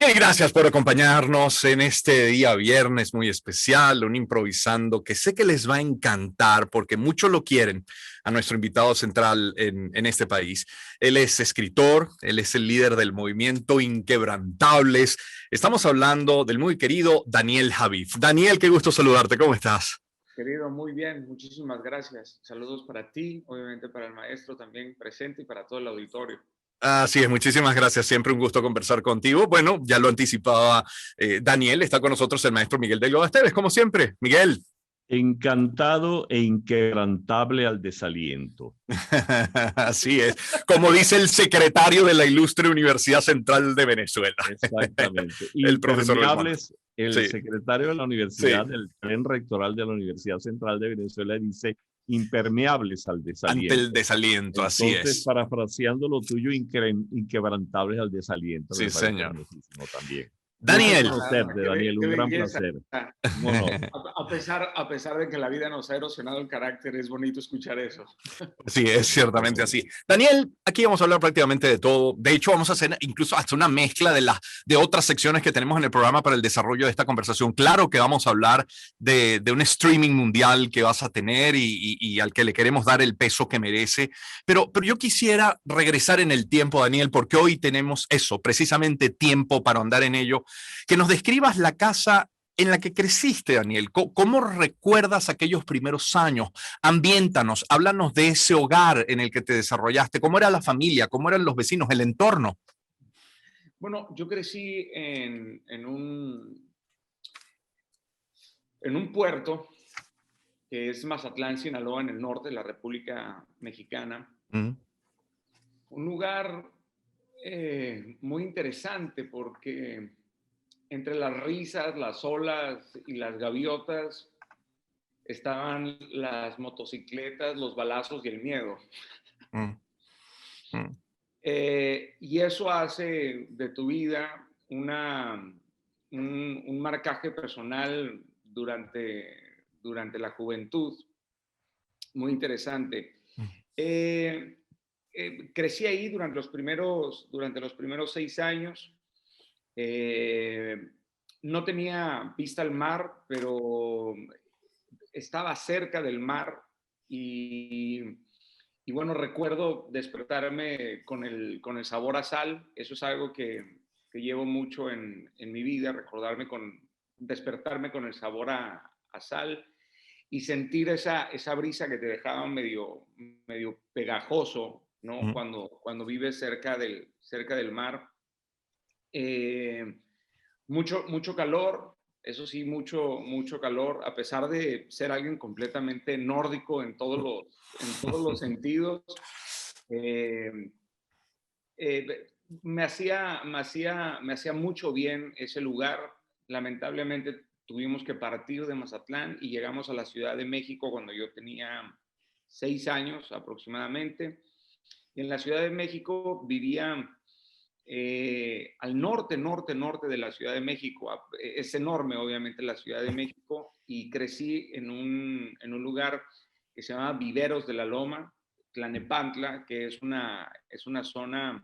Y gracias por acompañarnos en este día viernes muy especial, un improvisando que sé que les va a encantar porque muchos lo quieren a nuestro invitado central en este país. Él es escritor, él es el líder del movimiento Inquebrantables. Estamos hablando del muy querido Daniel Javif. Daniel, qué gusto saludarte, ¿cómo estás? Querido, muy bien, muchísimas gracias. Saludos para ti, obviamente para el maestro también presente y para todo el auditorio. Así es, muchísimas gracias. Siempre un gusto conversar contigo. Bueno, ya lo anticipaba Daniel, está con nosotros el maestro Miguel Delgado Esteves, como siempre. Miguel. Encantado e inquebrantable al desaliento. Así es, como dice el secretario de la Ilustre Universidad Central de Venezuela. Exactamente. El profesor Impermeables, el sí. secretario de la universidad, Sí. del tren rectoral de la Universidad Central de Venezuela, dice impermeables al desaliento. Ante el desaliento, Entonces, así es. parafraseando lo tuyo, inquebrantables al desaliento. Sí, Me parece señor. hermosísimo también. Daniel. Conocerte, Daniel, un gran placer. No. A pesar de que la vida nos ha erosionado el carácter, es bonito escuchar eso. Sí, es ciertamente así. Daniel, aquí vamos a hablar prácticamente de todo. De hecho, vamos a hacer incluso hasta una mezcla de otras secciones que tenemos en el programa para el desarrollo de esta conversación. Claro que vamos a hablar de un streaming mundial que vas a tener y al que le queremos dar el peso que merece. Pero yo quisiera regresar en el tiempo, Daniel, porque hoy tenemos eso, precisamente tiempo para andar en ello. Que nos describas la casa en la que creciste, Daniel. ¿Cómo recuerdas aquellos primeros años? Ambiéntanos, háblanos de ese hogar en el que te desarrollaste. ¿Cómo era la familia? ¿Cómo eran los vecinos? ¿El entorno? Bueno, yo crecí en un puerto que es Mazatlán, Sinaloa, en el norte de la República Mexicana. Un lugar muy interesante porque entre las risas, las olas y las gaviotas estaban las motocicletas, los balazos y el miedo. Y eso hace de tu vida un marcaje personal durante la juventud muy interesante. Crecí ahí durante los primeros 6 años. No tenía vista al mar, pero estaba cerca del mar y bueno, recuerdo despertarme con el sabor a sal. Eso es algo que llevo mucho en mi vida, despertarme con el sabor a sal y sentir esa brisa que te dejaba medio pegajoso, ¿no? Cuando vives cerca del mar. Mucho calor, eso sí, mucho calor, a pesar de ser alguien completamente nórdico en todos los sentidos. Me hacía mucho bien ese lugar. Lamentablemente tuvimos que partir de Mazatlán y llegamos a la Ciudad de México cuando yo tenía 6 años aproximadamente. Y en la Ciudad de México vivía al norte de la Ciudad de México. Es enorme, obviamente, la Ciudad de México, y crecí en un lugar que se llama Viveros de la Loma, Tlanepantla, que es una zona,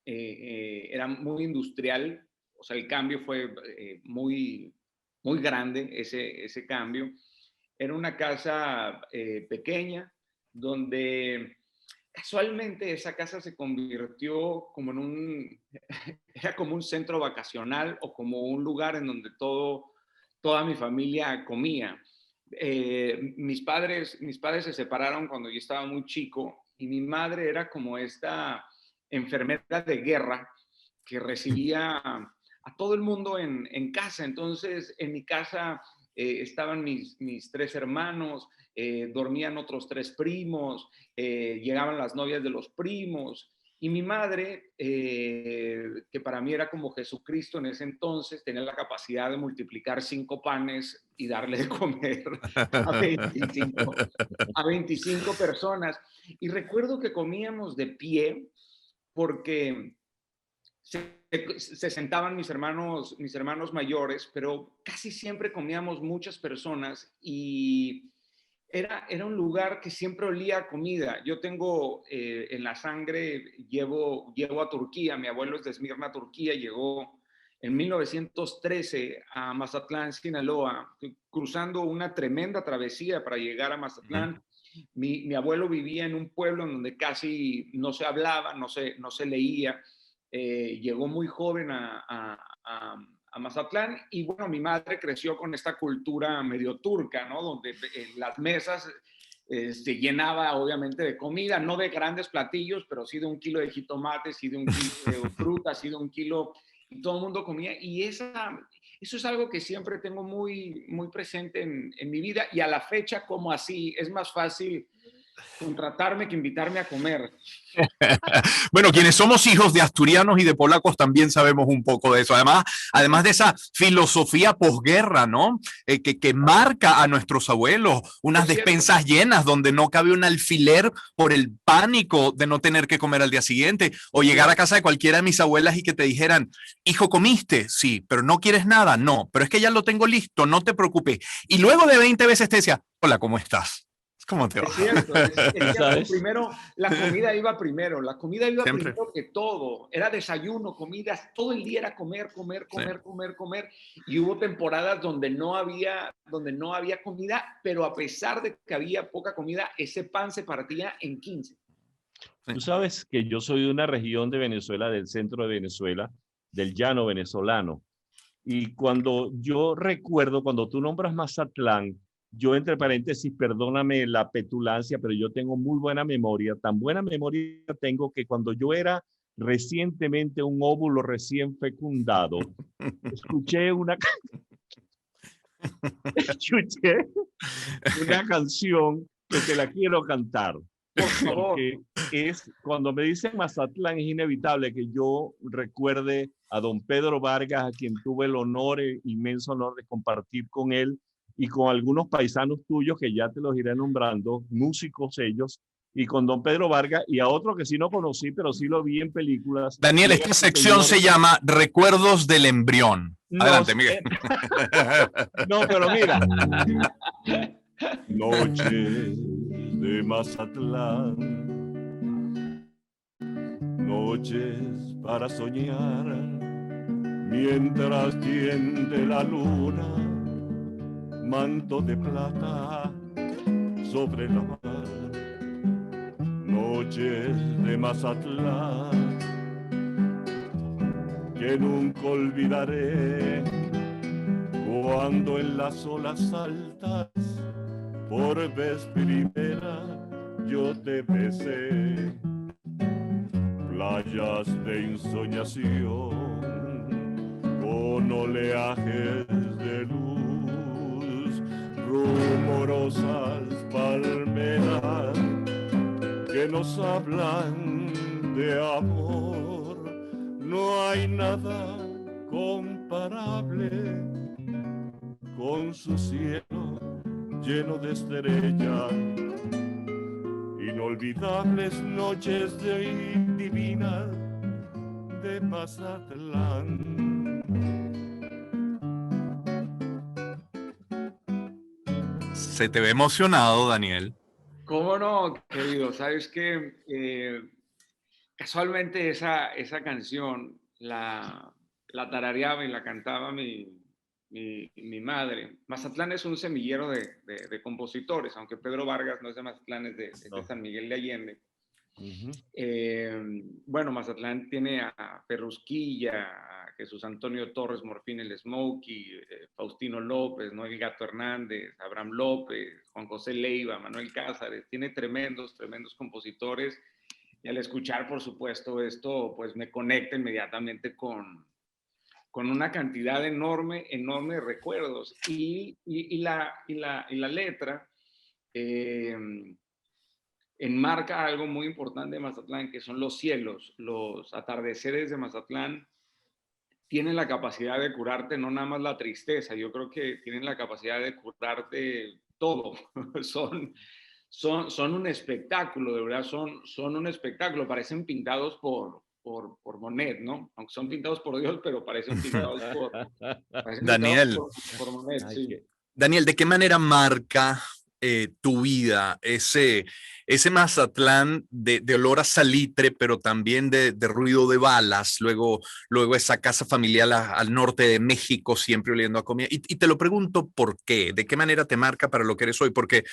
era muy industrial. O sea, el cambio fue muy grande, ese cambio. Era una casa pequeña donde casualmente esa casa se convirtió como era como un centro vacacional o como un lugar en donde toda mi familia comía. Mis padres se separaron cuando yo estaba muy chico y mi madre era como esta enfermera de guerra que recibía a todo el mundo en casa. Entonces, en mi casa estaban mis 3 hermanos, dormían otros 3 primos, llegaban las novias de los primos. Y mi madre, que para mí era como Jesucristo en ese entonces, tenía la capacidad de multiplicar 5 panes y darle de comer a 25 personas. Y recuerdo que comíamos de pie porque se sentaban mis hermanos mayores, pero casi siempre comíamos muchas personas y era un lugar que siempre olía a comida. Yo tengo en la sangre, llevo a Turquía, mi abuelo es de Esmirna, Turquía, llegó en 1913 a Mazatlán, Sinaloa, cruzando una tremenda travesía para llegar a Mazatlán. Mi abuelo vivía en un pueblo en donde casi no se hablaba, no se leía. Llegó muy joven a Mazatlán y bueno, mi madre creció con esta cultura medio turca, ¿no? Donde las mesas se llenaba obviamente de comida, no de grandes platillos, pero sí de 1 kilo de jitomate, sí de 1 kilo de fruta, sí de 1 kilo, y todo el mundo comía. Y eso es algo que siempre tengo muy, muy presente en mi vida, y a la fecha, como así, es más fácil contratarme que invitarme a comer. Bueno, quienes somos hijos de asturianos y de polacos también sabemos un poco de eso. Además de esa filosofía posguerra, ¿no? Que marca a nuestros abuelos unas despensas llenas donde no cabe un alfiler por el pánico de no tener que comer al día siguiente, o llegar a casa de cualquiera de mis abuelas y que te dijeran, hijo, ¿comiste? Sí, pero ¿no quieres nada? No, pero es que ya lo tengo listo, no te preocupes. Y luego de 20 veces te decía, hola, ¿cómo estás? ¿Cómo te va? Es cierto, es cierto. Primero, la comida iba primero primero que todo. Era desayuno, comidas, todo el día era comer. Y hubo temporadas donde no había comida, pero a pesar de que había poca comida, ese pan se partía en 15. Tú sabes que yo soy de una región de Venezuela, del centro de Venezuela, del llano venezolano. Y cuando yo recuerdo, cuando tú nombras Mazatlán, yo entre paréntesis, perdóname la petulancia, pero yo tengo muy buena memoria. Tan buena memoria tengo que cuando yo era recientemente un óvulo recién fecundado, escuché una canción que te la quiero cantar. Por favor. Porque es, cuando me dicen Mazatlán, es inevitable que yo recuerde a don Pedro Vargas, a quien tuve el honor, inmenso honor de compartir con él y con algunos paisanos tuyos que ya te los iré nombrando, músicos ellos, y con don Pedro Vargas y a otro que sí no conocí, pero sí lo vi en películas. Daniel, esta sección se llama Recuerdos del Embrión. Adelante, Miguel. No, pero mira. Noches de Mazatlán, noches para soñar, mientras tiende la luna, manto de plata sobre la mar. Noches de Mazatlán que nunca olvidaré, cuando en las olas altas por vez primera yo te besé. Playas de ensoñación con oleajes de luz, rumorosas palmeras que nos hablan de amor. No hay nada comparable con su cielo lleno de estrellas, inolvidables noches divinas de Mazatlán. Se te ve emocionado, Daniel. ¿Cómo no, querido? Sabes que casualmente esa canción la tarareaba y la cantaba mi madre. Mazatlán es un semillero de compositores, aunque Pedro Vargas no es de Mazatlán, es de San Miguel de Allende. Bueno, Mazatlán tiene a Perrusquilla, a Jesús Antonio Torres Morfín el Smokey, Faustino López, Noel Gato Hernández, Abraham López, Juan José Leiva, Manuel Cázares. Tiene tremendos compositores, y al escuchar, por supuesto, esto, pues me conecta inmediatamente con una cantidad enorme de recuerdos. Y la letra enmarca algo muy importante de Mazatlán, que son los cielos. Los atardeceres de Mazatlán tienen la capacidad de curarte no nada más la tristeza, yo creo que tienen la capacidad de curarte todo. Son un espectáculo, de verdad, son un espectáculo. Parecen pintados por Monet, ¿no? Aunque son pintados por Dios, pero parecen pintados por Daniel, por Monet, sí. Daniel, ¿de qué manera marca tu vida, ese Mazatlán de olor a salitre, pero también de ruido de balas, luego esa casa familiar al norte de México, siempre oliendo a comida. Y te lo pregunto por qué, de qué manera te marca para lo que eres hoy, porque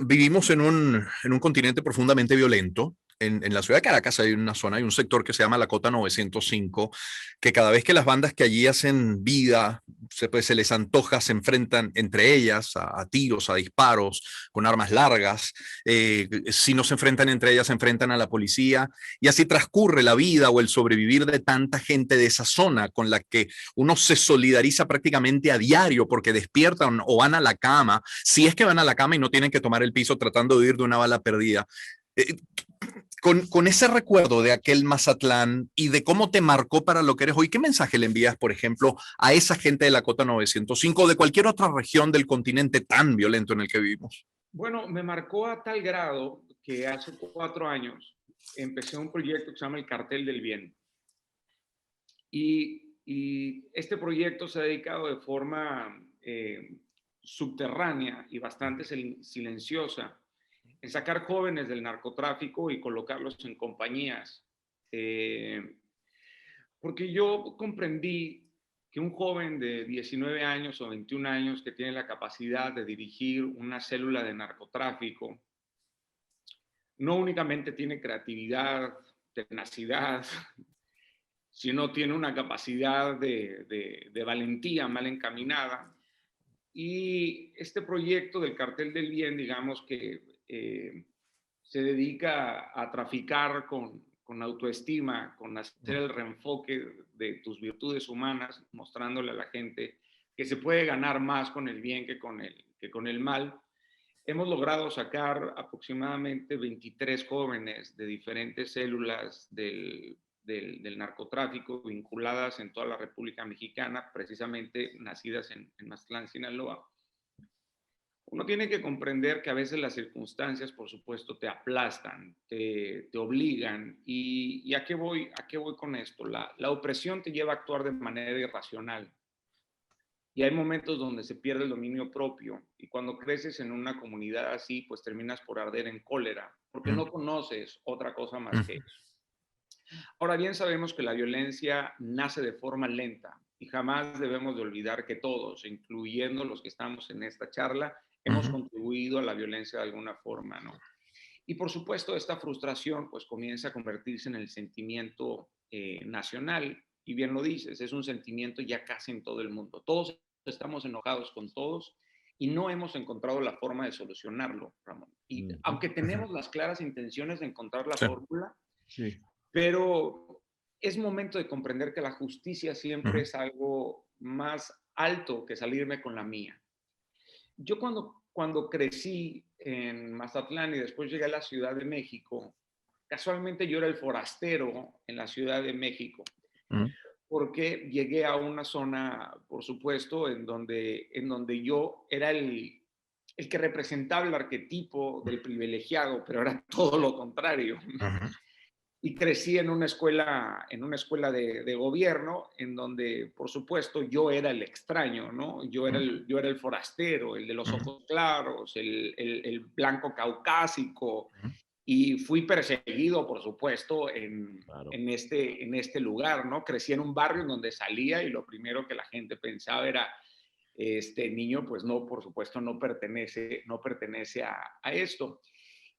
vivimos en un continente profundamente violento. En la ciudad de Caracas hay una zona, hay un sector que se llama la Cota 905, que cada vez que las bandas que allí hacen vida, se les antoja, se enfrentan entre ellas a tiros, a disparos, con armas largas. Si no se enfrentan entre ellas, se enfrentan a la policía. Y así transcurre la vida o el sobrevivir de tanta gente de esa zona con la que uno se solidariza prácticamente a diario porque despiertan o van a la cama, si es que van a la cama y no tienen que tomar el piso tratando de huir de una bala perdida. Eh, con ese recuerdo de aquel Mazatlán y de cómo te marcó para lo que eres hoy, ¿qué mensaje le envías, por ejemplo, a esa gente de la Cota 905 o de cualquier otra región del continente tan violento en el que vivimos? Bueno, me marcó a tal grado que hace 4 años empecé un proyecto que se llama el Cartel del Bien. Y este proyecto se ha dedicado de forma subterránea y bastante silenciosa en sacar jóvenes del narcotráfico y colocarlos en compañías. Porque yo comprendí que un joven de 19 años o 21 años que tiene la capacidad de dirigir una célula de narcotráfico no únicamente tiene creatividad, tenacidad, sino tiene una capacidad de valentía mal encaminada. Y este proyecto del Cartel del Bien, digamos que se dedica a traficar con autoestima, con hacer el reenfoque de tus virtudes humanas, mostrándole a la gente que se puede ganar más con el bien que con el mal. Hemos logrado sacar aproximadamente 23 jóvenes de diferentes células del narcotráfico vinculadas en toda la República Mexicana, precisamente nacidas en Mazatlán, Sinaloa. Uno tiene que comprender que a veces las circunstancias, por supuesto, te aplastan, te obligan. ¿Y a qué voy con esto? La opresión te lleva a actuar de manera irracional. Y hay momentos donde se pierde el dominio propio. Y cuando creces en una comunidad así, pues terminas por arder en cólera, porque no conoces otra cosa más que eso. Ahora bien, sabemos que la violencia nace de forma lenta y jamás debemos de olvidar que todos, incluyendo los que estamos en esta charla, hemos contribuido a la violencia de alguna forma, ¿no? Y por supuesto, esta frustración pues comienza a convertirse en el sentimiento nacional. Y bien lo dices, es un sentimiento ya casi en todo el mundo. Todos estamos enojados con todos y no hemos encontrado la forma de solucionarlo, Ramón. Y aunque tenemos las claras intenciones de encontrar la fórmula, sí, pero es momento de comprender que la justicia siempre es algo más alto que salirme con la mía. Yo cuando crecí en Mazatlán y después llegué a la Ciudad de México, casualmente yo era el forastero en la Ciudad de México, porque llegué a una zona, por supuesto, en donde yo era el que representaba el arquetipo del privilegiado, pero era todo lo contrario. Y crecí en una escuela de gobierno, en donde, por supuesto, yo era el extraño, ¿no? Yo era el forastero, el de los ojos claros, el blanco caucásico, y fui perseguido, por supuesto, claro. en este lugar, ¿no? Crecí en un barrio en donde salía y lo primero que la gente pensaba era, este niño, pues no, por supuesto, no pertenece a esto.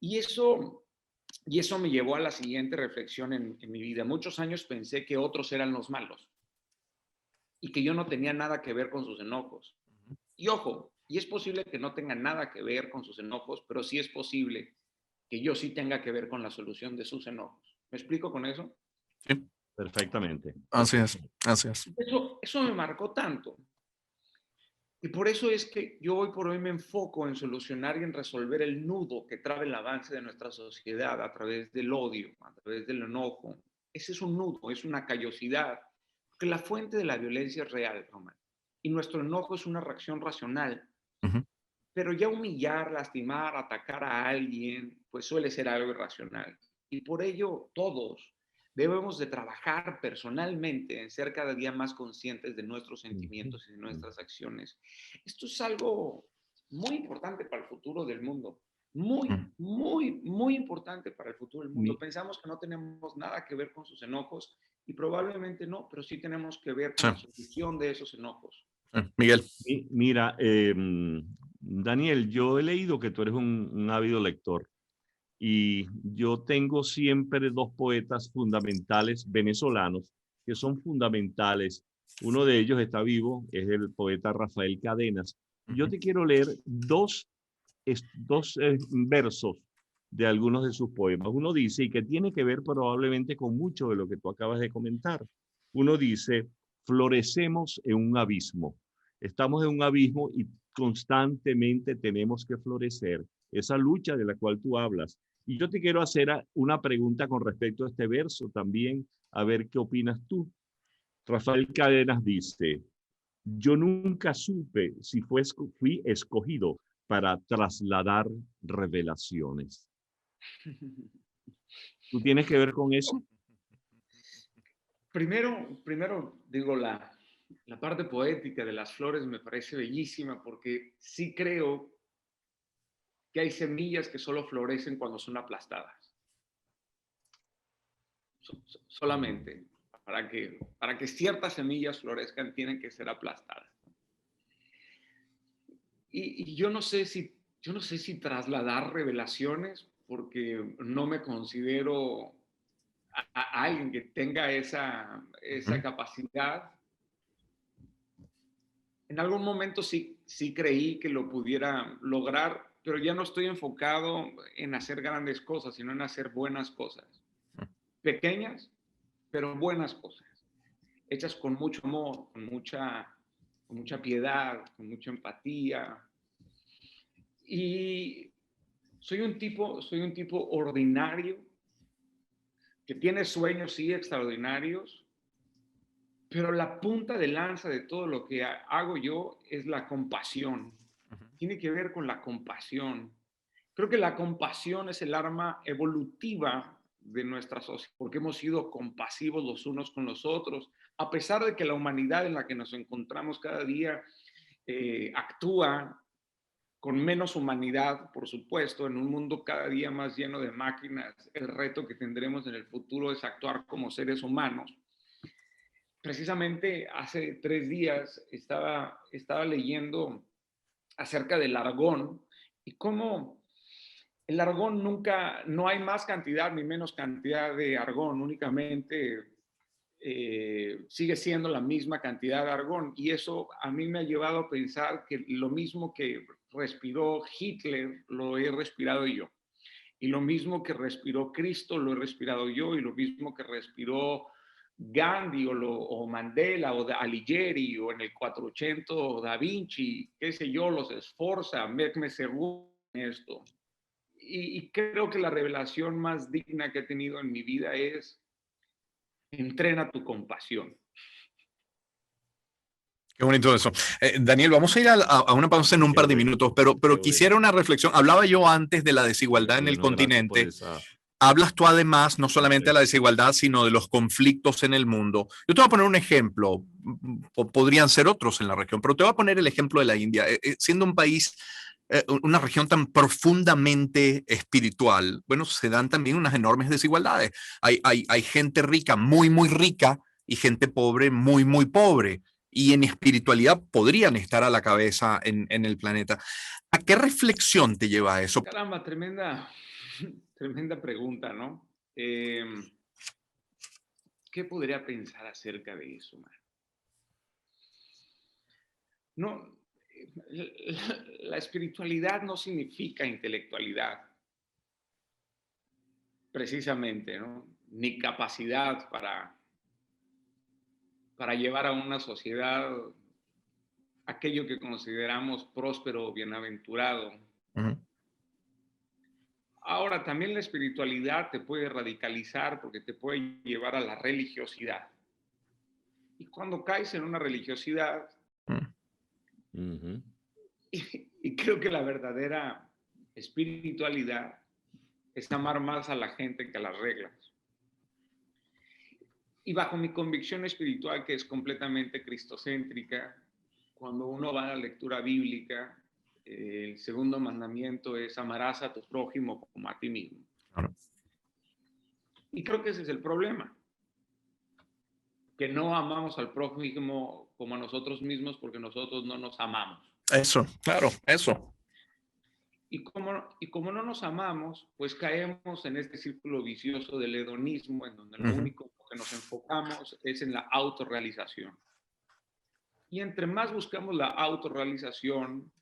Y eso me llevó a la siguiente reflexión en mi vida. Muchos años pensé que otros eran los malos y que yo no tenía nada que ver con sus enojos. Y ojo, y es posible que no tenga nada que ver con sus enojos, pero sí es posible que yo sí tenga que ver con la solución de sus enojos. ¿Me explico con eso? Sí, Perfectamente. así es, así es. Eso me marcó tanto. Y por eso es que yo hoy por hoy me enfoco en solucionar y en resolver el nudo que trae el avance de nuestra sociedad a través del odio, a través del enojo. Ese es un nudo, es una callosidad, porque la fuente de la violencia es real, Román. Y nuestro enojo es una reacción racional. Pero ya humillar, lastimar, atacar a alguien, pues suele ser algo irracional. Y por ello todos debemos de trabajar personalmente en ser cada día más conscientes de nuestros sentimientos y de nuestras acciones. Esto es algo muy importante para el futuro del mundo. Muy importante para el futuro del mundo. Pensamos que no tenemos nada que ver con sus enojos y probablemente no, pero sí tenemos que ver con la solución de esos enojos. Miguel. Mira, Daniel, yo he leído que tú eres un ávido lector y yo tengo siempre dos poetas fundamentales venezolanos que son fundamentales. Uno de ellos está vivo, es el poeta Rafael Cadenas. Yo te quiero leer dos versos de algunos de sus poemas. Uno dice, y que tiene que ver probablemente con mucho de lo que tú acabas de comentar. Uno dice, florecemos en un abismo. Estamos en un abismo y constantemente tenemos que florecer. Esa lucha de la cual tú hablas. Y yo te quiero hacer una pregunta con respecto a este verso también, a ver qué opinas tú. Rafael Cadenas dice, yo nunca supe si fui escogido para trasladar revelaciones. ¿Tú tienes que ver con eso? Primero digo, la parte poética de las flores me parece bellísima porque sí creo que hay semillas que solo florecen cuando son aplastadas. Solamente. Para que ciertas semillas florezcan tienen que ser aplastadas. Y yo no sé si trasladar revelaciones, porque no me considero a alguien que tenga esa capacidad. En algún momento sí creí que lo pudiera lograr, pero ya no estoy enfocado en hacer grandes cosas, sino en hacer buenas cosas. Pequeñas, pero buenas cosas. Hechas con mucho amor, con mucha piedad, con mucha empatía. Y soy un tipo ordinario que tiene sueños, sí, extraordinarios, pero la punta de lanza de todo lo que hago yo es la compasión. Tiene que ver con la compasión. Creo que la compasión es el arma evolutiva de nuestra sociedad, porque hemos sido compasivos los unos con los otros, a pesar de que la humanidad en la que nos encontramos cada día actúa con menos humanidad, por supuesto, en un mundo cada día más lleno de máquinas. El reto que tendremos en el futuro es actuar como seres humanos. Precisamente hace 3 días estaba leyendo acerca del argón y cómo el argón no hay más cantidad ni menos cantidad de argón, únicamente sigue siendo la misma cantidad de argón. Y eso a mí me ha llevado a pensar que lo mismo que respiró Hitler, lo he respirado yo. Y lo mismo que respiró Cristo, lo he respirado yo. Y lo mismo que respiró Gandhi o Mandela o Alighieri o en el 480 Da Vinci, qué sé yo, los Sforza, Mehmet Según esto. Y creo que la revelación más digna que he tenido en mi vida es: entrena tu compasión. Qué bonito eso. Daniel, vamos a ir a una pausa en un par de minutos, pero quisiera una reflexión. Hablaba yo antes de la desigualdad en el continente. Hablas tú además no solamente de la desigualdad, sino de los conflictos en el mundo. Yo te voy a poner un ejemplo, podrían ser otros en la región, pero te voy a poner el ejemplo de la India. Siendo un país, una región tan profundamente espiritual, bueno, se dan también unas enormes desigualdades. Hay gente rica, muy, muy rica, y gente pobre, muy, muy pobre. Y en espiritualidad podrían estar a la cabeza en el planeta. ¿A qué reflexión te lleva a eso? Caramba, tremenda pregunta, ¿no? ¿Qué podría pensar acerca de eso, man? No, la espiritualidad no significa intelectualidad, precisamente, ¿no? Ni capacidad para llevar a una sociedad aquello que consideramos próspero o bienaventurado. Ahora, también la espiritualidad te puede radicalizar porque te puede llevar a la religiosidad. Y cuando caes en una religiosidad, y creo que la verdadera espiritualidad es amar más a la gente que a las reglas. Y bajo mi convicción espiritual, que es completamente cristocéntrica, cuando uno va a la lectura bíblica, El segundo mandamiento es amarás a tu prójimo como a ti mismo. Claro. Y creo que ese es el problema, que no amamos al prójimo como a nosotros mismos porque nosotros no nos amamos. Eso, claro, eso. Y como no nos amamos, pues caemos en este círculo vicioso del hedonismo, en donde lo único que nos enfocamos es en la autorrealización. Y entre más buscamos la autorrealización,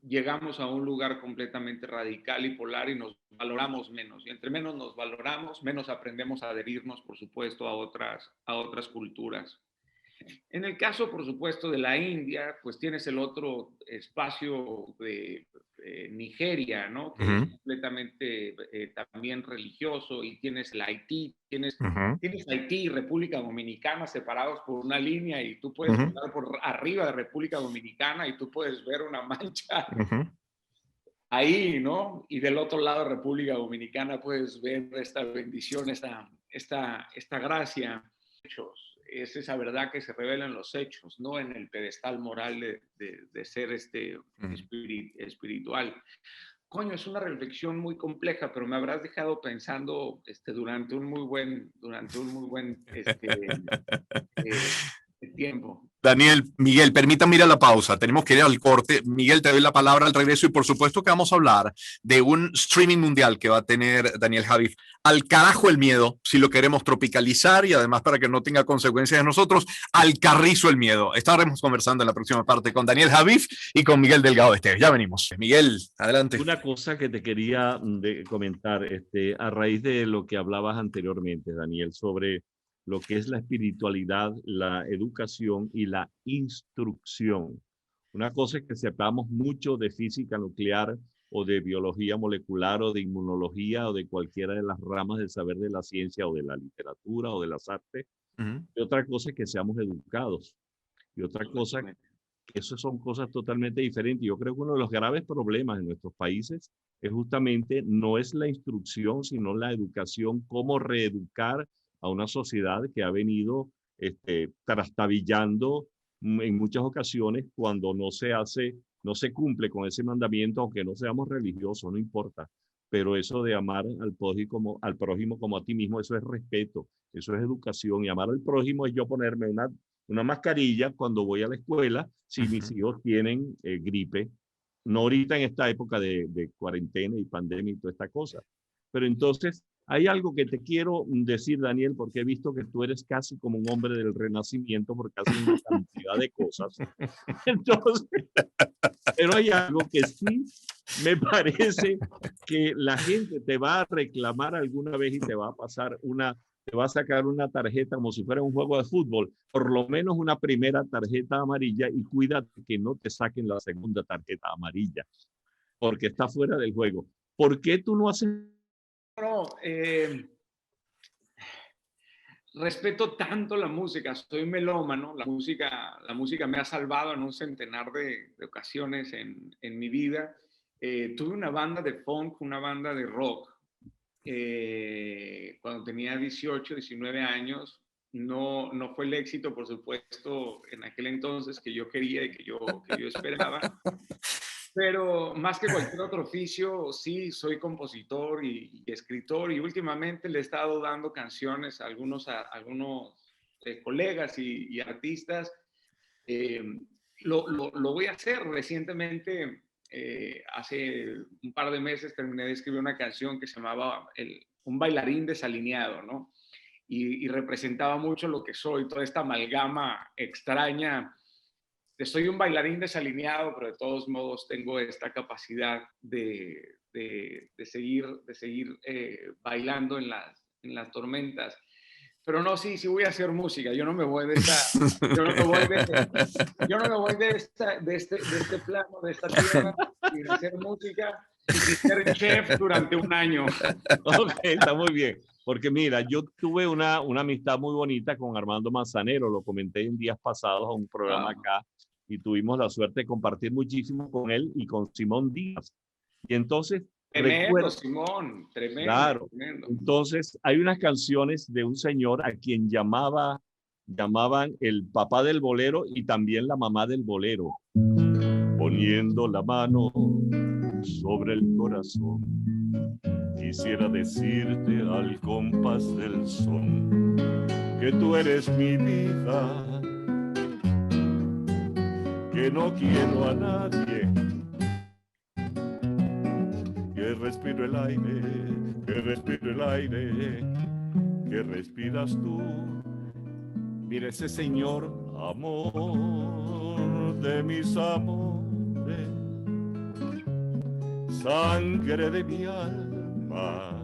llegamos a un lugar completamente radical y polar y nos valoramos menos. Y entre menos nos valoramos, menos aprendemos a adherirnos, por supuesto, a otras culturas. En el caso, por supuesto, de la India, pues tienes el otro espacio de Nigeria, ¿no? Que es completamente también religioso, y tienes el Haití, tienes Haití y República Dominicana separados por una línea, y tú puedes estar por arriba de República Dominicana y tú puedes ver una mancha ahí, ¿no? Y del otro lado de República Dominicana puedes ver esta bendición, esta gracia. Es esa verdad que se revela en los hechos, no en el pedestal moral de ser espiritual. Coño, es una reflexión muy compleja, pero me habrás dejado pensando durante un muy buen tiempo. Daniel, Miguel, permítame ir a la pausa. Tenemos que ir al corte. Miguel, te doy la palabra al regreso y por supuesto que vamos a hablar de un streaming mundial que va a tener Daniel Javif. Al carajo el miedo, si lo queremos tropicalizar y además para que no tenga consecuencias de nosotros, al carrizo el miedo. Estaremos conversando en la próxima parte con Daniel Javif y con Miguel Delgado Esteves. Ya venimos. Miguel, adelante. Una cosa que te quería comentar, a raíz de lo que hablabas anteriormente, Daniel, sobre lo que es la espiritualidad, la educación y la instrucción. Una cosa es que sepamos mucho de física nuclear o de biología molecular o de inmunología o de cualquiera de las ramas del saber de la ciencia o de la literatura o de las artes. Y otra cosa es que seamos educados. Y otra cosa, que eso son cosas totalmente diferentes. Yo creo que uno de los graves problemas en nuestros países es justamente no es la instrucción, sino la educación, cómo reeducar a una sociedad que ha venido trastabillando en muchas ocasiones cuando no se cumple con ese mandamiento, aunque no seamos religiosos, no importa. Pero eso de amar al prójimo como a ti mismo, eso es respeto, eso es educación. Y amar al prójimo es yo ponerme una mascarilla cuando voy a la escuela si mis hijos tienen gripe. No ahorita en esta época de cuarentena y pandemia y toda esta cosa. Pero entonces, hay algo que te quiero decir, Daniel, porque he visto que tú eres casi como un hombre del Renacimiento porque haces una cantidad de cosas. Entonces, pero hay algo que sí me parece que la gente te va a reclamar alguna vez y te va a sacar una tarjeta como si fuera un juego de fútbol, por lo menos una primera tarjeta amarilla, y cuídate que no te saquen la segunda tarjeta amarilla, porque está fuera del juego. ¿Por qué tú no haces? No, respeto tanto la música, soy melómano, la música me ha salvado en un centenar de ocasiones en mi vida. Tuve una banda de funk, una banda de rock, cuando tenía 18, 19 años. No fue el éxito, por supuesto, en aquel entonces que yo quería y que yo esperaba. Pero más que cualquier otro oficio, sí, soy compositor y escritor, y últimamente le he estado dando canciones a algunos colegas y artistas. Lo voy a hacer. Recientemente, hace un par de meses, terminé de escribir una canción que se llamaba Un bailarín desalineado, ¿no? Y representaba mucho lo que soy, toda esta amalgama extraña. Soy un bailarín desalineado, pero de todos modos tengo esta capacidad de seguir bailando en las tormentas. Pero no, sí voy a hacer música. Yo no me voy de este plano, de esta tierra, sin hacer música y sin ser chef durante un año. Ok, está muy bien. Porque mira, yo tuve una amistad muy bonita con Armando Manzanero, lo comenté en días pasados a un programa acá, y tuvimos la suerte de compartir muchísimo con él y con Simón Díaz. Y entonces, tremendo, Simón, tremendo. Claro. Tremendo. Entonces, hay unas canciones de un señor a quien llamaban el papá del bolero y también la mamá del bolero. poniendo la mano sobre el corazón. Quisiera decirte al compás del son que tú eres mi vida, que no quiero a nadie, que respiro el aire, que respiro el aire, que respiras tú. Mira ese señor, amor de mis amores, sangre de mi alma.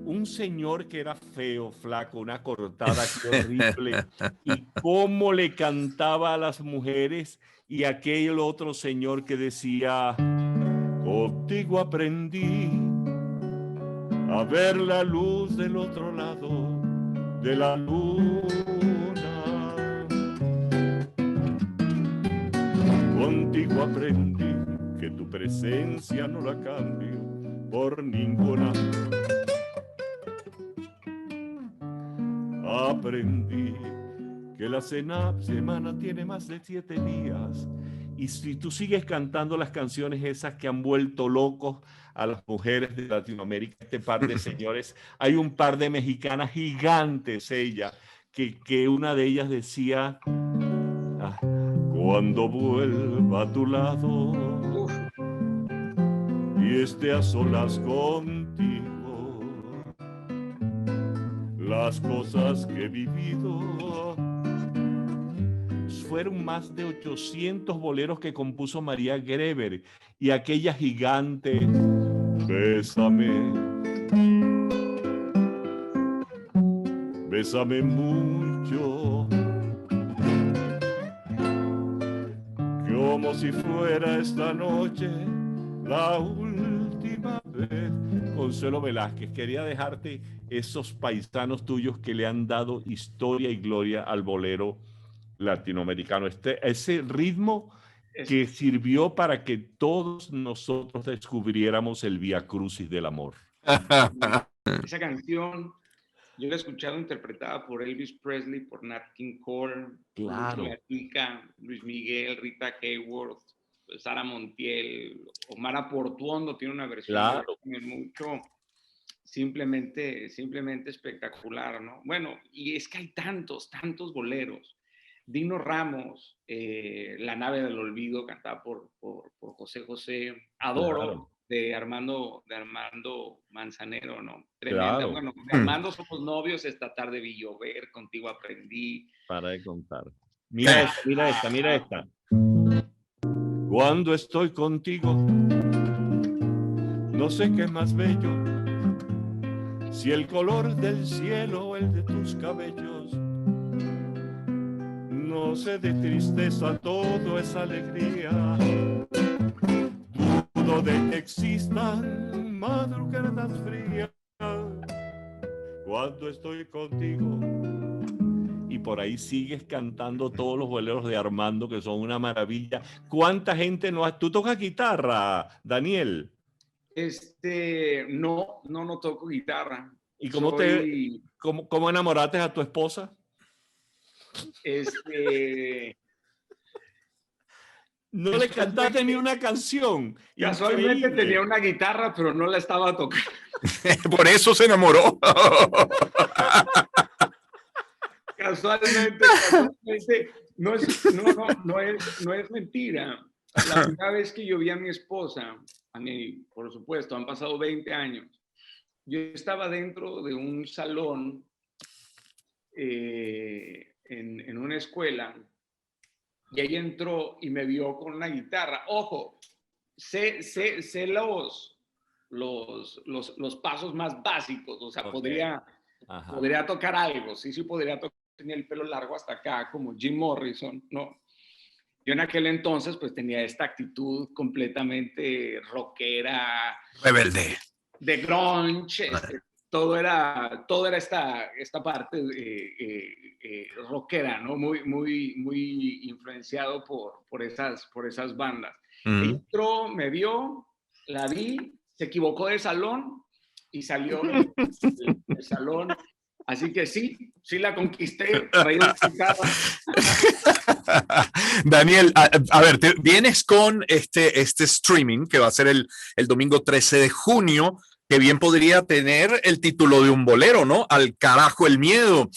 Un señor que era feo, flaco, una cortada, qué horrible. Y cómo le cantaba a las mujeres. Y aquel otro señor que decía, contigo aprendí a ver la luz del otro lado de la luna. Contigo aprendí que tu presencia no la cambio por ninguna. Aprendí que la semana tiene más de 7 días. Y si tú sigues cantando las canciones esas que han vuelto locos a las mujeres de Latinoamérica, este par de señores, hay un par de mexicanas gigantes, que una de ellas decía, cuando vuelva a tu lado y esté a solas contigo, las cosas que he vivido. Fueron más de 800 boleros que compuso María Greber y aquella gigante, bésame, bésame mucho, como si fuera esta noche la última vez. Consuelo Velázquez, quería dejarte esos paisanos tuyos que le han dado historia y gloria al bolero latinoamericano, ese ritmo que sirvió para que todos nosotros descubriéramos el Vía Crucis del amor. Esa canción yo la he escuchado interpretada por Elvis Presley, por Nat King Cole, claro, Luis Miguel, Rita Hayworth, Sara Montiel, Omar Portuondo tiene una versión claro, mucho simplemente espectacular, ¿no? Bueno, y es que hay tantos boleros. Dino Ramos, La nave del olvido, cantada por José José. Adoro, claro, de Armando Manzanero, ¿no? Tremenda. claro. Bueno, de Armando somos novios, esta tarde vi llover, contigo aprendí. Para de contar. Mira esta, mira esta. Cuando estoy contigo, no sé qué es más bello, si el color del cielo o el de tus cabellos. No sé de tristeza, todo es alegría. Dudo de que existan madrugadas frías cuando estoy contigo. Y por ahí sigues cantando todos los boleros de Armando, que son una maravilla. ¿Cuánta gente no ha... ¿Tú tocas guitarra, Daniel? No toco guitarra. ¿Y cómo enamoraste a tu esposa? No le cantaste ni una canción. Casualmente Increíble. tenía una guitarra, pero no la estaba tocando. Por eso se enamoró. Casualmente, no es mentira. La primera vez que yo vi a mi esposa, por supuesto, han pasado 20 años, yo estaba dentro de un salón en una escuela y ella entró y me vio con una guitarra. Ojo, sé los pasos más básicos, o sea, Okay. podría tocar algo, sí podría tocar. Tenía el pelo largo hasta acá, como Jim Morrison, ¿no? Yo en aquel entonces pues tenía esta actitud completamente rockera, Rebelde. de grunge, todo era esta parte rockera, ¿no? Muy influenciado por esas bandas. Entró, me vio, la vi, se equivocó de salón y salió del salón. Así que sí, Sí la conquisté, traía una guitarra. Daniel, a ver, vienes con este streaming que va a ser el domingo 13 de junio, que bien podría tener el título de un bolero, ¿no? Al carajo el miedo.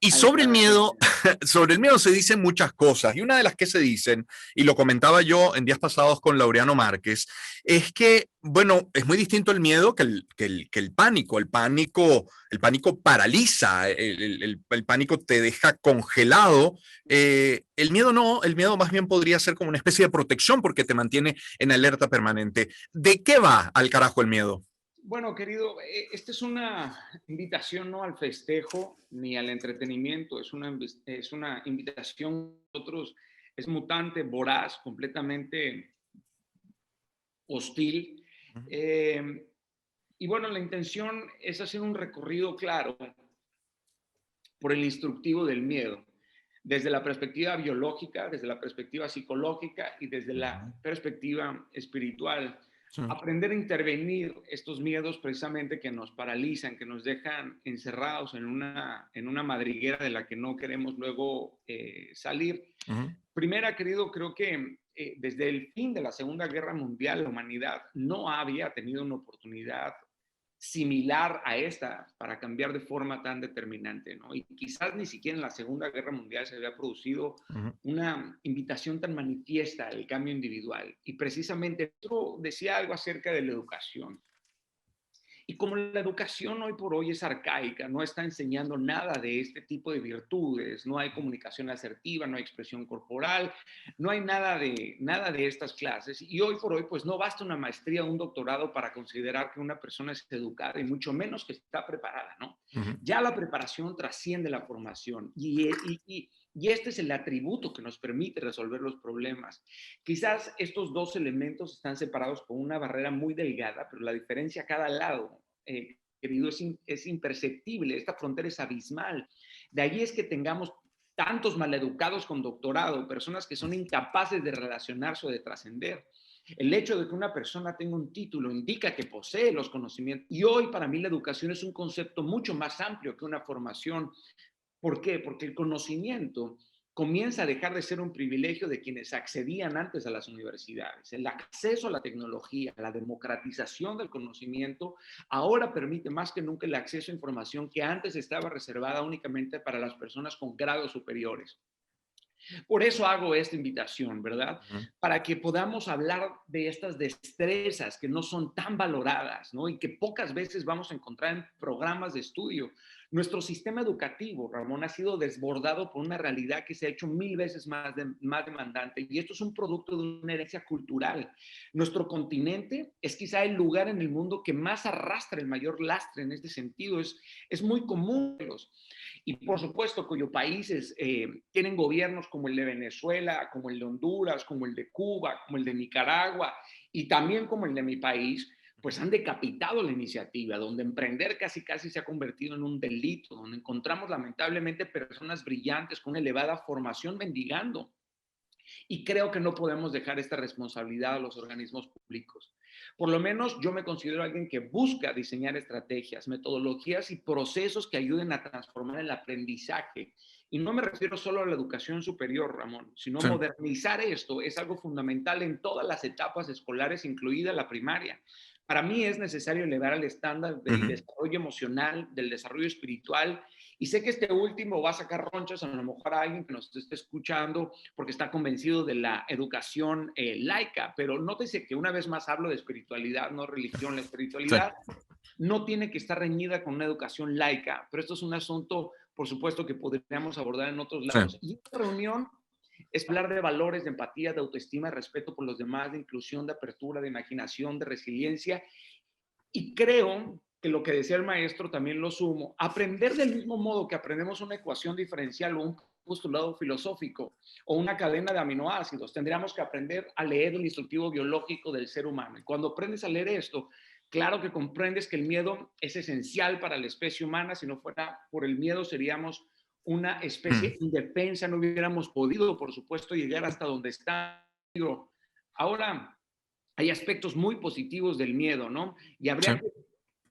Y sobre el miedo, sobre el miedo se dicen muchas cosas. Y una de las que se dicen, y lo comentaba yo en días pasados con Laureano Márquez, es que, bueno, es muy distinto el miedo que el pánico. El pánico paraliza, el pánico te deja congelado. El miedo no, el miedo más bien podría ser como una especie de protección porque te mantiene en alerta permanente. ¿De qué va al carajo el miedo? Bueno, querido, esta es una invitación no al festejo ni al entretenimiento, es una invitación a nosotros, es mutante, voraz, completamente hostil. Y bueno, la intención es hacer un recorrido claro por el instructivo del miedo, desde la perspectiva biológica, desde la perspectiva psicológica y desde la perspectiva espiritual. Sí. Aprender a intervenir estos miedos precisamente que nos paralizan, que nos dejan encerrados en una madriguera de la que no queremos luego salir. Primera, querido, creo que desde el fin de la Segunda Guerra Mundial la humanidad no había tenido una oportunidad similar a esta para cambiar de forma tan determinante, ¿no? Y quizás ni siquiera en la Segunda Guerra Mundial se había producido una invitación tan manifiesta al cambio individual. Y precisamente esto decía algo acerca de la educación. Y como la educación hoy por hoy es arcaica, no está enseñando nada de este tipo de virtudes, no hay comunicación asertiva, no hay expresión corporal, no hay nada de estas clases. Y hoy por hoy, pues no basta una maestría o un doctorado para considerar que una persona es educada y mucho menos que está preparada, ¿no? Ya la preparación trasciende la formación y este es el atributo que nos permite resolver los problemas. Quizás estos dos elementos están separados por una barrera muy delgada, pero la diferencia a cada lado, querido, es imperceptible. Esta frontera es abismal. De ahí es que tengamos tantos maleducados con doctorado, personas que son incapaces de relacionarse o de trascender. El hecho de que una persona tenga un título indica que posee los conocimientos. Y hoy para mí la educación es un concepto mucho más amplio que una formación. ¿Por qué? Porque el conocimiento comienza a dejar de ser un privilegio de quienes accedían antes a las universidades. El acceso a la tecnología, la democratización del conocimiento, ahora permite más que nunca el acceso a información que antes estaba reservada únicamente para las personas con grados superiores. Por eso hago esta invitación, ¿verdad? Para que podamos hablar de estas destrezas que no son tan valoradas, ¿no? Y que pocas veces vamos a encontrar en programas de estudio. Nuestro sistema educativo, Ramón, ha sido desbordado por una realidad que se ha hecho 1000 veces más demandante. Y esto es un producto de una herencia cultural. Nuestro continente es quizá el lugar en el mundo que más arrastra el mayor lastre en este sentido. Es muy común. Y por supuesto, cuyos países tienen gobiernos como el de Venezuela, como el de Honduras, como el de Cuba, como el de Nicaragua y también como el de mi país, pues han decapitado la iniciativa, donde emprender casi se ha convertido en un delito, donde encontramos lamentablemente personas brillantes con elevada formación mendigando. Y creo que no podemos dejar esta responsabilidad a los organismos públicos. Por lo menos yo me considero alguien que busca diseñar estrategias, metodologías y procesos que ayuden a transformar el aprendizaje. Y no me refiero solo a la educación superior, Ramón, sino modernizar esto es algo fundamental en todas las etapas escolares, incluida la primaria. Para mí es necesario elevar el estándar del desarrollo emocional, del desarrollo espiritual. Y sé que este último va a sacar ronchas a lo mejor a alguien que nos esté escuchando porque está convencido de la educación laica, pero nótese que una vez más hablo de espiritualidad, no religión. La espiritualidad no tiene que estar reñida con una educación laica, pero esto es un asunto, por supuesto, que podríamos abordar en otros lados. Y esta reunión es hablar de valores, de empatía, de autoestima, de respeto por los demás, de inclusión, de apertura, de imaginación, de resiliencia. Y creo que lo que decía el maestro también lo sumo, aprender del mismo modo que aprendemos una ecuación diferencial o un postulado filosófico o una cadena de aminoácidos, tendríamos que aprender a leer el instructivo biológico del ser humano. Y cuando aprendes a leer esto, claro que comprendes que el miedo es esencial para la especie humana. Si no fuera por el miedo, seríamos una especie indefensa, no hubiéramos podido, por supuesto, llegar hasta donde está. Ahora, hay aspectos muy positivos del miedo, ¿no? Y habría que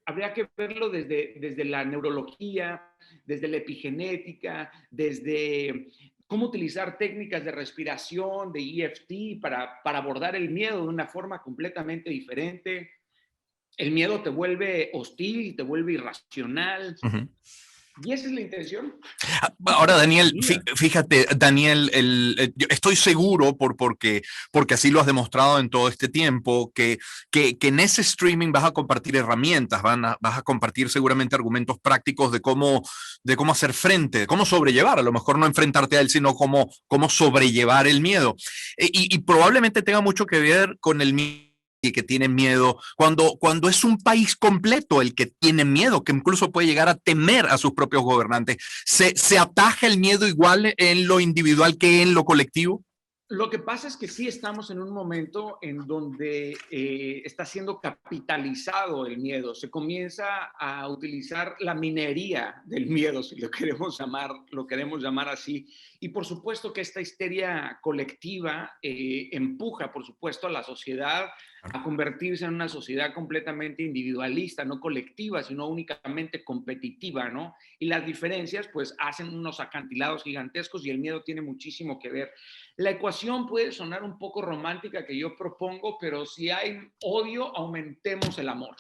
habría que verlo desde la neurología, desde la epigenética, desde cómo utilizar técnicas de respiración, de EFT, para abordar el miedo de una forma completamente diferente. El miedo te vuelve hostil, te vuelve irracional. Uh-huh. Y esa es la intención. Ahora, Daniel, fíjate, Daniel, yo estoy seguro porque así lo has demostrado en todo este tiempo, que en ese streaming vas a compartir herramientas, vas a compartir seguramente argumentos prácticos de cómo hacer frente, de cómo sobrellevar, a lo mejor no enfrentarte a él, sino cómo sobrellevar el miedo. Y probablemente tenga mucho que ver con el miedo y que tienen miedo, cuando es un país completo el que tiene miedo, que incluso puede llegar a temer a sus propios gobernantes. ¿Se ataja el miedo igual en lo individual que en lo colectivo? Lo que pasa es que sí estamos en un momento en donde está siendo capitalizado el miedo. Se comienza a utilizar la minería del miedo, si lo queremos llamar así. Y por supuesto que esta histeria colectiva empuja, por supuesto, a la sociedad a convertirse en una sociedad completamente individualista, no colectiva, sino únicamente competitiva, ¿no? Y las diferencias, pues, hacen unos acantilados gigantescos y el miedo tiene muchísimo que ver. La ecuación puede sonar un poco romántica que yo propongo, pero si hay odio, aumentemos el amor.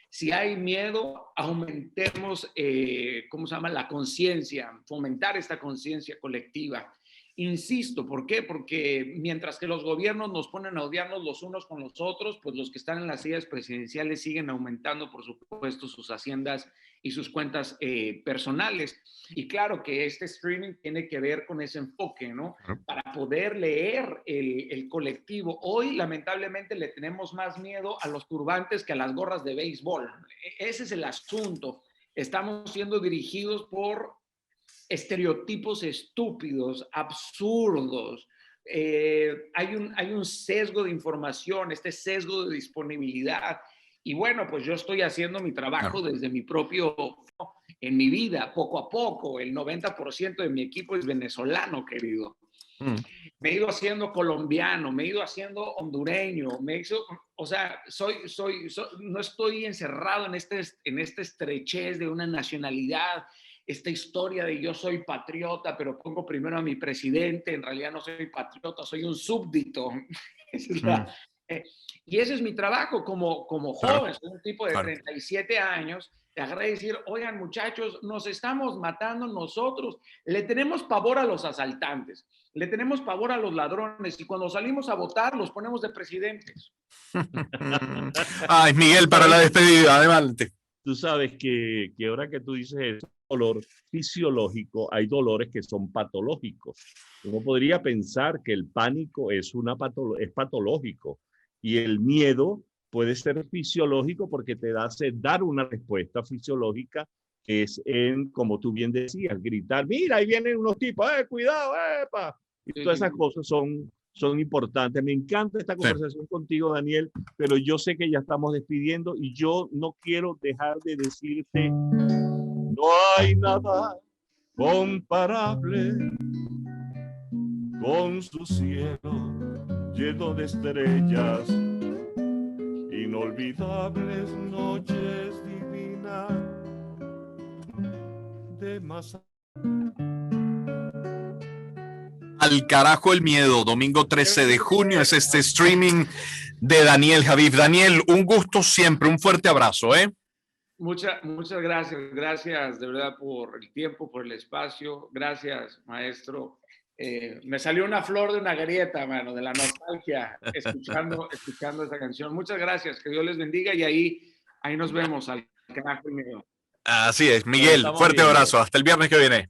Si hay miedo, aumentemos, la conciencia, fomentar esta conciencia colectiva. Insisto, ¿por qué? Porque mientras que los gobiernos nos ponen a odiarnos los unos con los otros, pues los que están en las sillas presidenciales siguen aumentando, por supuesto, sus haciendas y sus cuentas personales. Y claro que este streaming tiene que ver con ese enfoque, ¿no? Para poder leer el colectivo. Hoy, lamentablemente, le tenemos más miedo a los turbantes que a las gorras de béisbol. Ese es el asunto. Estamos siendo dirigidos por estereotipos estúpidos, absurdos. Hay un sesgo de información, este sesgo de disponibilidad. Y bueno, pues yo estoy haciendo mi trabajo desde mi propio, en mi vida, poco a poco. El 90% de mi equipo es venezolano, querido. Me he ido haciendo colombiano, me he ido haciendo hondureño, o sea, no estoy encerrado en esta estrechez de una nacionalidad, esta historia de yo soy patriota, pero pongo primero a mi presidente. En realidad no soy patriota, soy un súbdito. Y ese es mi trabajo como joven, soy un tipo de 37 años, de agarrar y decir, oigan muchachos, nos estamos matando nosotros, le tenemos pavor a los asaltantes, le tenemos pavor a los ladrones, y cuando salimos a votar los ponemos de presidentes. Ay, Miguel, para la despedida, adelante. Tú sabes que ahora que tú dices eso, dolor fisiológico, hay dolores que son patológicos. Uno podría pensar que el pánico es patológico y el miedo puede ser fisiológico porque te hace dar una respuesta fisiológica que es como tú bien decías, gritar, mira, ahí vienen unos tipos, cuidado, epa. Y todas esas cosas son importantes. Me encanta esta conversación contigo, Daniel, pero yo sé que ya estamos despidiendo y yo no quiero dejar de decirte, no hay nada comparable con su cielo lleno de estrellas, inolvidables noches divinas de más. Al carajo el miedo, domingo 13 de junio es este streaming de Daniel Javif. Daniel, un gusto siempre, un fuerte abrazo, ¿eh? Muchas gracias de verdad por el tiempo, por el espacio. Gracias, maestro. Me salió una flor de una grieta, mano, de la nostalgia, escuchando esa canción. Muchas gracias, que Dios les bendiga y ahí nos vemos al carajo el miedo. Así es, Miguel, fuerte abrazo, hasta el viernes que viene.